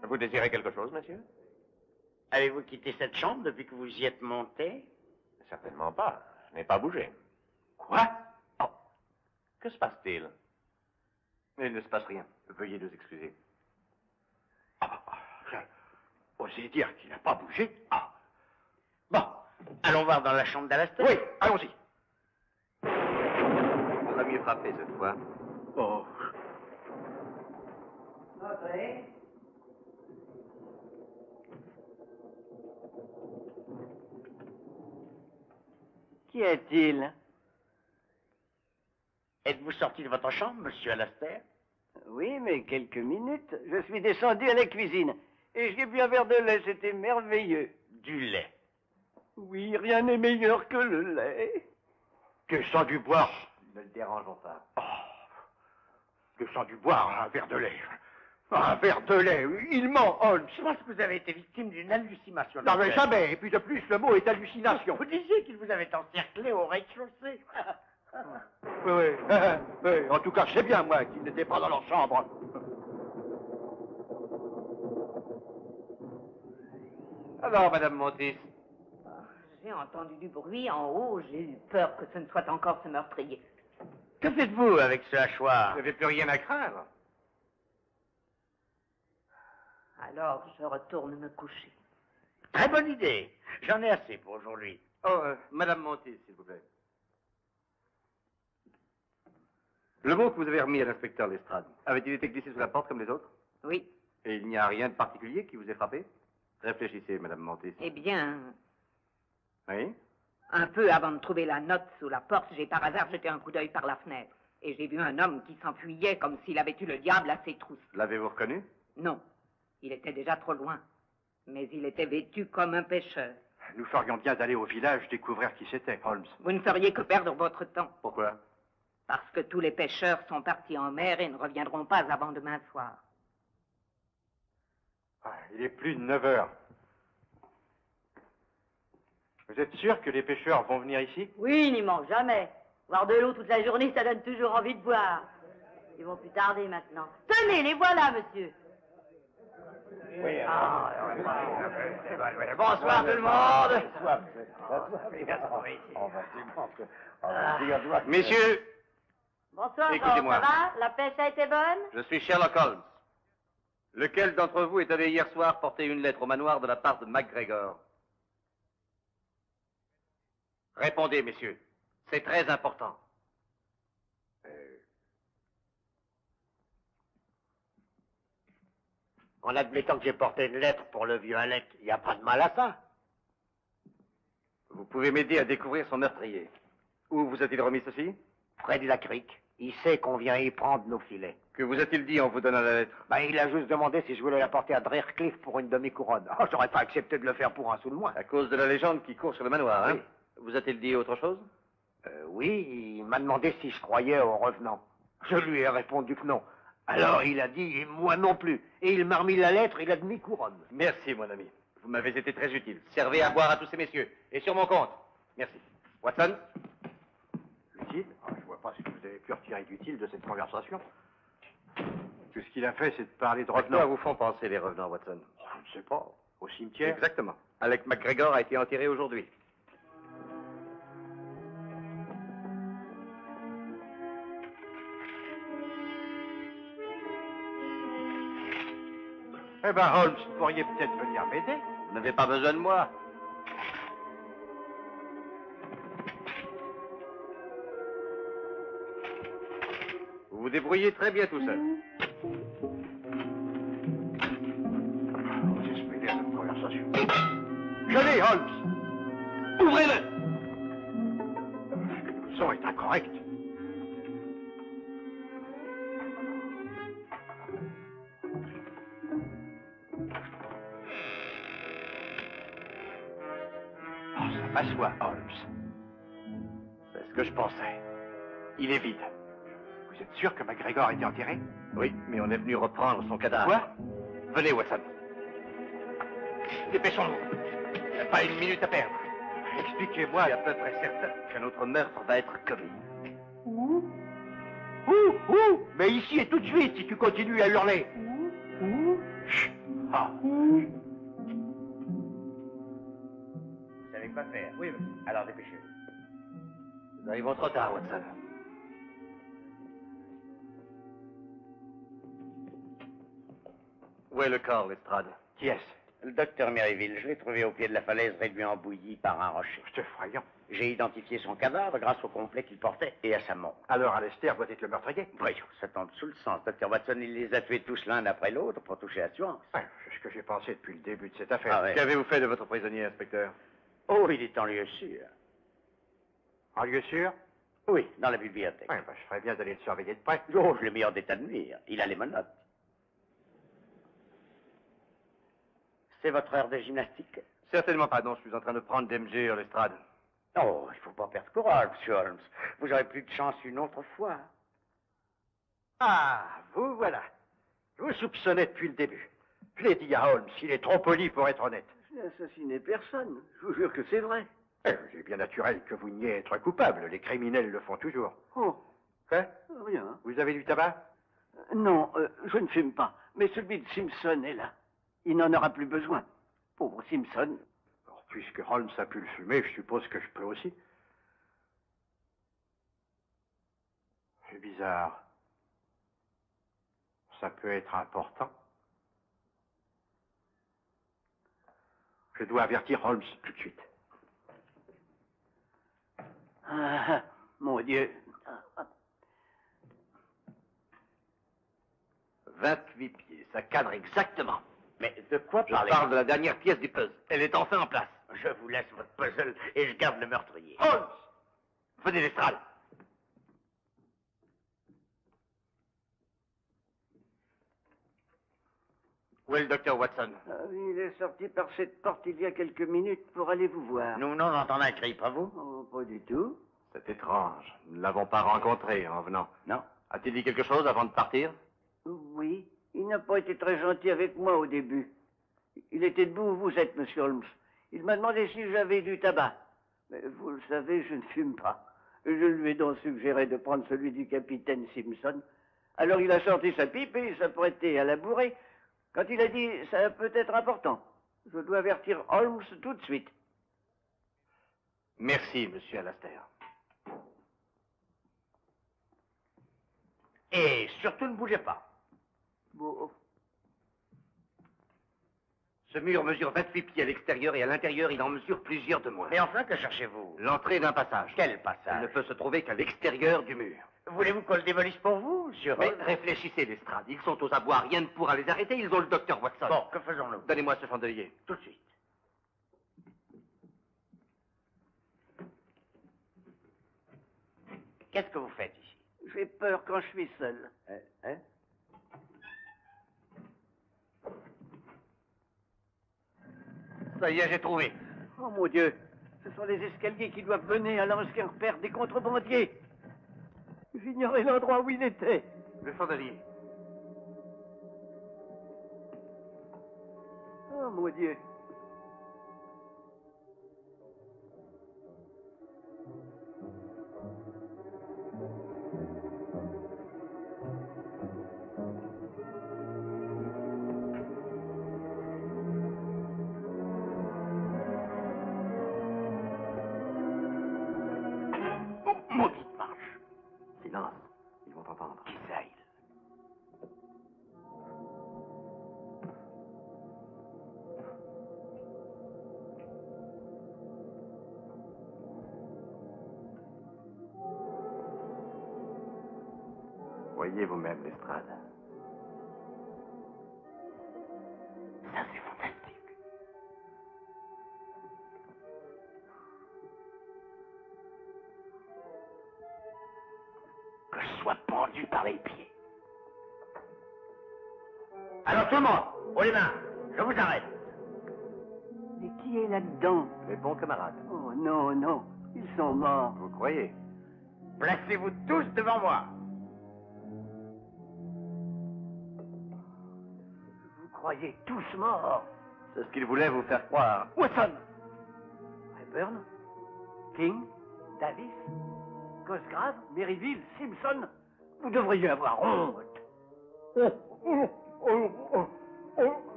Vous désirez quelque chose, monsieur? Avez-vous quitté cette chambre depuis que vous y êtes monté? Certainement pas. Je n'ai pas bougé. Quoi? Oh. Que se passe-t-il? Il ne se passe rien. Veuillez nous excuser. Osez dire qu'il n'a pas bougé. Ah. Bon. Allons voir dans la chambre d'Alastair. Oui, allons-y. On a mieux frappé cette fois. Oh. Entrez. Qu'y a-t-il? Êtes-vous sorti de votre chambre, monsieur Alastair? Oui, mais quelques minutes. Je suis descendu à la cuisine et j'ai bu un verre de lait. C'était merveilleux. Du lait. Oui, rien n'est meilleur que le lait. Descends du boire. Ne le dérangeons pas. Descends du boire un verre de lait. Un verre de lait, il ment, Holmes. Je pense que vous avez été victime d'une hallucination. Non, mais jamais. Et puis de plus, le mot est hallucination. Vous disiez qu'il vous avait encerclé au rez-de-chaussée. Oui, oui. En tout cas, je sais bien, moi, qu'ils n'étaient pas dans leur chambre. Alors, Madame Montis, J'ai entendu du bruit en haut. J'ai eu peur que ce ne soit encore ce meurtrier. Que faites-vous avec ce hachoir? vous n'avez plus rien à craindre. Alors, je retourne me coucher. Très bonne idée. J'en ai assez pour aujourd'hui. Oh, Madame Montis, s'il vous plaît. Le mot que vous avez remis à l'inspecteur Lestrade, avait-il été glissé sous la porte comme les autres? Oui. Et il n'y a rien de particulier qui vous ait frappé? Réfléchissez, Madame Montis. Eh bien, Oui? un peu avant de trouver la note sous la porte, j'ai par hasard jeté un coup d'œil par la fenêtre. Et j'ai vu un homme qui s'enfuyait comme s'il avait eu le diable à ses trousses. L'avez-vous reconnu? Non, il était déjà trop loin. Mais il était vêtu comme un pêcheur. Nous ferions bien d'aller au village découvrir qui c'était, Holmes. Vous ne feriez que perdre votre temps. Pourquoi? Parce que tous les pêcheurs sont partis en mer et ne reviendront pas avant demain soir. Ah, il est plus de 9 heures. Vous êtes sûr que les pêcheurs vont venir ici? Oui, il n'y manque jamais. Boire de l'eau toute la journée, ça donne toujours envie de boire. Ils vont plus tarder maintenant. Tenez, les voilà, monsieur. Oui, Bonsoir tout le monde. Messieurs, Bonsoir, Écoutez-moi. George, ça va? La pêche a été bonne? je suis Sherlock Holmes. Lequel d'entre vous est allé hier soir porter une lettre au manoir de la part de MacGregor? Répondez, messieurs. C'est très important. En admettant que j'ai porté une lettre pour le vieux Alec, il n'y a pas de mal à ça. Vous pouvez m'aider à découvrir son meurtrier. Où vous a-t-il remis ceci? Près de la crique. Il sait qu'on vient y prendre nos filets. Que vous a-t-il dit en vous donnant la lettre? Ben, il a juste demandé si je voulais la porter à Dreyercliff pour une demi-couronne. Oh, j'aurais pas accepté de le faire pour un sou de moins. À cause de la légende qui court sur le manoir, hein? Oui. Vous a-t-il dit autre chose? Oui, il m'a demandé si je croyais aux revenants. Je lui ai répondu que non. Alors il a dit, moi non plus. Et il m'a remis la lettre et la demi-couronne. Merci, mon ami. Vous m'avez été très utile. Servez à boire à tous ces messieurs. Et sur mon compte. Merci. Watson? Utile? Je vois pas ce que vous avez pu retirer d'utile de cette conversation. Tout ce qu'il a fait, c'est de parler de À quoi revenants. vous font penser les revenants, Watson? Je ne sais pas. Au cimetière? Exactement. Alec McGregor a été enterré aujourd'hui. Eh ben, Holmes, vous pourriez peut-être venir m'aider. Vous n'avez pas besoin de moi. Vous vous débrouillez très bien tout seul. Vous expliquez cette conversation. Je l'ai, Holmes. Ouvrez-le! Le son est incorrect. Oh, ça m'assoit, Holmes. C'est ce que je pensais. Il est vide. Vous êtes sûr que McGregor a été enterré? Oui, mais on est venu reprendre son cadavre. Quoi? Venez, Watson. Dépêchons-nous. Il n'y a pas une minute à perdre. Expliquez-moi. Je suis à peu près certain qu'un autre meurtre va être commis. Ouh! Mais ici et tout de suite, si tu continues à hurler. Chut. Ah. Vous savez quoi faire? Oui, monsieur. Alors dépêchez-vous. Nous arrivons trop tard, Watson. Où est le corps, Lestrade? Qui est-ce? Le docteur Meriville, je l'ai trouvé au pied de la falaise réduit en bouillie par un rocher. C'est effrayant. J'ai identifié son cadavre grâce au complet qu'il portait et à sa montre. Alors, Alester doit être le meurtrier? Voyons, ça tombe sous le sens. Docteur Watson, il les a tués tous l'un après l'autre pour toucher assurance. Ouais, c'est ce que j'ai pensé depuis le début de cette affaire. Ah ouais. Qu'avez-vous fait de votre prisonnier, inspecteur? Oh, il est en lieu sûr. En lieu sûr? Oui, dans la bibliothèque. Ouais, ben, je ferais bien d'aller le surveiller de près. Oh, je l'ai mis en état de nuire. Il a les menottes. C'est votre heure de gymnastique? Certainement pas, non. Je suis en train de prendre des mesures, Lestrade. Oh, il faut pas perdre courage, monsieur Holmes. Vous aurez plus de chance une autre fois. Ah, vous voilà. Je vous soupçonnais depuis le début. Je l'ai dit à Holmes, il est trop poli pour être honnête. Je n'ai assassiné personne. Je vous jure que c'est vrai. C'est bien naturel que vous niez être coupable. Les criminels le font toujours. Oh, Quoi? rien. Vous avez du tabac? Non, je ne fume pas. Mais celui de Simpson est là. Il n'en aura plus besoin. Pauvre Simpson. Alors, puisque Holmes a pu le fumer, je suppose que je peux aussi. C'est bizarre. Ça peut être important. Je dois avertir Holmes tout de suite. Ah, mon Dieu. 28 pieds, ça cadre exactement. Mais de quoi Je parlez-vous? parle de la dernière pièce du puzzle. Elle est enfin en place. Je vous laisse votre puzzle et je garde le meurtrier. Holmes! Venez, Lestrade. Où est le docteur Watson? Ah, il est sorti par cette porte il y a quelques minutes pour aller vous voir. Nous venons d'entendre un cri, pas vous? Oh, pas du tout. C'est étrange. Nous ne l'avons pas rencontré en venant. Non. A-t-il dit quelque chose avant de partir? Oui, il n'a pas été très gentil avec moi au début. Il était debout où vous êtes, monsieur Holmes. Il m'a demandé si j'avais du tabac. Mais vous le savez, je ne fume pas. Je lui ai donc suggéré de prendre celui du capitaine Simpson. Alors il a sorti sa pipe et il s'apprêtait à la bourrer. Quand il a dit « ça peut être important », je dois avertir Holmes tout de suite. Merci, monsieur Alastair. Et surtout ne bougez pas. Bon, Ce mur mesure 28 pieds à l'extérieur et à l'intérieur, il en mesure plusieurs de moins. Mais enfin, que cherchez-vous? L'entrée d'un passage. Quel passage? Il ne peut se trouver qu'à l'extérieur du mur. Voulez-vous qu'on le démolisse pour vous, monsieur Mais Holmes? réfléchissez, Lestrade. Ils sont aux abois, rien ne pourra les arrêter. Ils ont le docteur Watson. Bon, que faisons-nous? Donnez-moi ce chandelier. Tout de suite. Qu'est-ce que vous faites ici? J'ai peur quand je suis seul. Hein? Ça y est, j'ai trouvé. Oh mon Dieu, ce sont les escaliers qui doivent mener à l'ancien repère des contrebandiers. J'ignorais l'endroit où il était. Le chandelier. Oh mon Dieu. Maudite marche. Silence. Ils vont entendre. Qui ça, il? Voyez vous-même, Lestrade. Ça, c'est fantastique. Que je sois pendu par les pieds. Alors tout le monde, haut les mains, je vous arrête. Mais qui est là-dedans? Les bons camarades. Oh non, non, ils sont morts. Vous croyez? Placez-vous tous devant moi. Vous croyez tous morts? C'est ce qu'ils voulaient vous faire croire. Watson, Rayburn, King, Davis, Cosgrave, Merivale, Simpson, vous devriez avoir honte.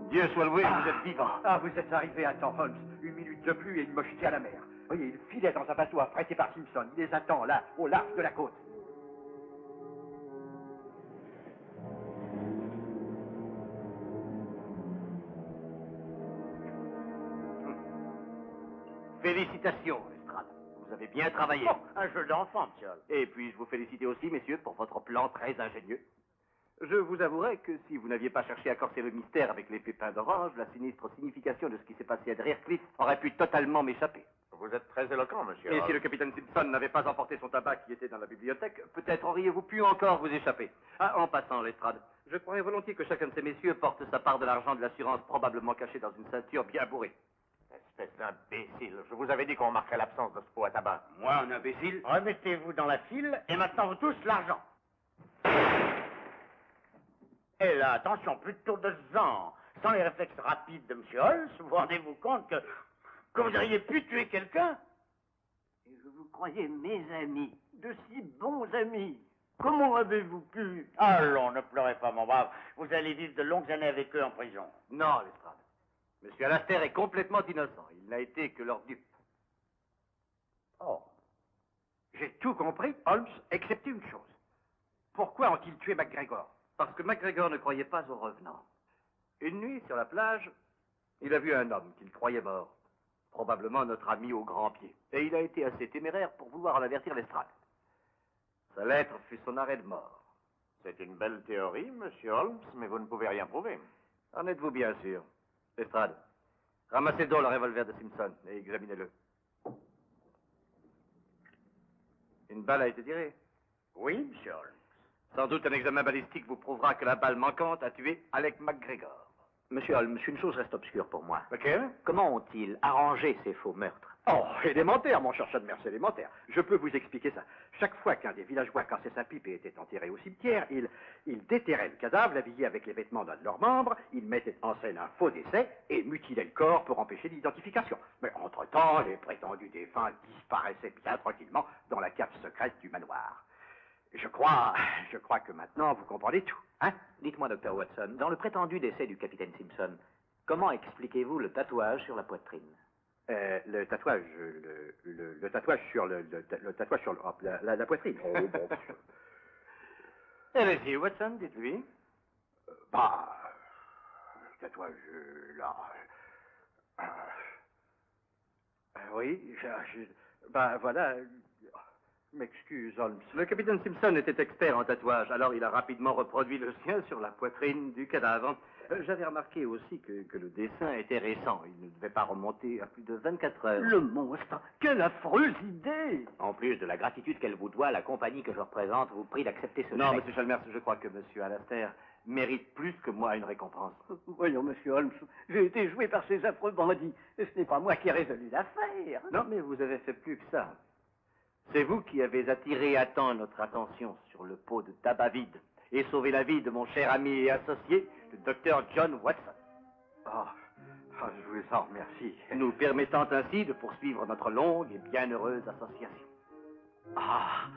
Dieu soit loué, vous êtes vivant. Ah, vous êtes arrivé à temps, Holmes. 1 minute de plus et il me jetait à la mer. Voyez, il filait dans un bateau affrété par Simpson. Il les attend, là, au large de la côte. Félicitations, Lestrade. Vous avez bien travaillé. Oh, un jeu d'enfant, monsieur Holmes. Et puis-je vous féliciter aussi, messieurs, pour votre plan très ingénieux. Je vous avouerai que si vous n'aviez pas cherché à corser le mystère avec les pépins d'orange, la sinistre signification de ce qui s'est passé à Dreyercliff aurait pu totalement m'échapper. Vous êtes très éloquent, monsieur. Et Holmes. si le capitaine Simpson n'avait pas emporté son tabac qui était dans la bibliothèque, peut-être auriez-vous pu encore vous échapper. Ah, en passant, Lestrade, je croirais volontiers que chacun de ces messieurs porte sa part de l'argent de l'assurance probablement cachée dans une ceinture bien bourrée. Espèce d'imbécile. Je vous avais dit qu'on marquerait l'absence de ce pot à tabac. Moi, un imbécile. Remettez-vous dans la file et maintenant vous tous l'argent. Et là, attention, plus de tour de sang. Sans les réflexes rapides de M. Holmes, vous rendez-vous compte que vous auriez pu tuer quelqu'un? Et je vous croyais mes amis, de si bons amis. Comment avez-vous pu? Allons, ne pleurez pas, mon brave. Vous allez vivre de longues années avec eux en prison. Non, Lestrade. Monsieur Alastair est complètement innocent. Il n'a été que leur dupe. Oh. J'ai tout compris, Holmes, excepté une chose. Pourquoi ont-ils tué MacGregor? Parce que MacGregor ne croyait pas aux revenants. Une nuit, sur la plage, il a vu un homme qu'il croyait mort. Probablement notre ami au grand pied. Et il a été assez téméraire pour vouloir en avertir Lestrade. Sa lettre fut son arrêt de mort. C'est une belle théorie, monsieur Holmes, mais vous ne pouvez rien prouver. En êtes-vous bien sûr? Lestrade, ramassez donc le revolver de Simpson et examinez-le. Une balle a été tirée. Oui, monsieur Holmes. Sans doute un examen balistique vous prouvera que la balle manquante a tué Alec MacGregor. Monsieur Holmes, une chose reste obscure pour moi. Lequel? Comment ont-ils arrangé ces faux meurtres? Oh, élémentaire, mon cher Chadmer, c'est élémentaire. Je peux vous expliquer ça. Chaque fois qu'un des villageois cassait sa pipe et était enterré au cimetière, il déterrait le cadavre, l'habillait avec les vêtements d'un de leurs membres, il mettait en scène un faux décès et mutilait le corps pour empêcher l'identification. Mais entre-temps, les prétendus défunts disparaissaient bien tranquillement dans la cave secrète du manoir. Je crois que maintenant vous comprenez tout, hein? Dites-moi, Dr. Watson, dans le prétendu décès du capitaine Simpson, comment expliquez-vous le tatouage sur la poitrine? Le tatouage, le tatouage sur le tatouage sur la poitrine. Oh, bon. Allez-y, Watson, dites-lui. tatouage là. Oui, ben voilà. M'excuse, Holmes. Le capitaine Simpson était expert en tatouage, alors il a rapidement reproduit le sien sur la poitrine du cadavre. J'avais remarqué aussi que le dessin était récent. Il ne devait pas remonter à plus de 24 heures. Le monstre! Quelle affreuse idée! En plus de la gratitude qu'elle vous doit, la compagnie que je représente vous prie d'accepter ce Non, chèque. monsieur Chalmers, je crois que monsieur Alastair mérite plus que moi une récompense. Voyons, monsieur Holmes, j'ai été joué par ces affreux bandits. Et ce n'est pas moi qui ai résolu l'affaire. Non, mais vous avez fait plus que ça. C'est vous qui avez attiré à temps notre attention sur le pot de tabac vide et sauvé la vie de mon cher ami et associé, le docteur John Watson. Je vous en remercie. Nous permettant ainsi de poursuivre notre longue et bienheureuse association. Ah!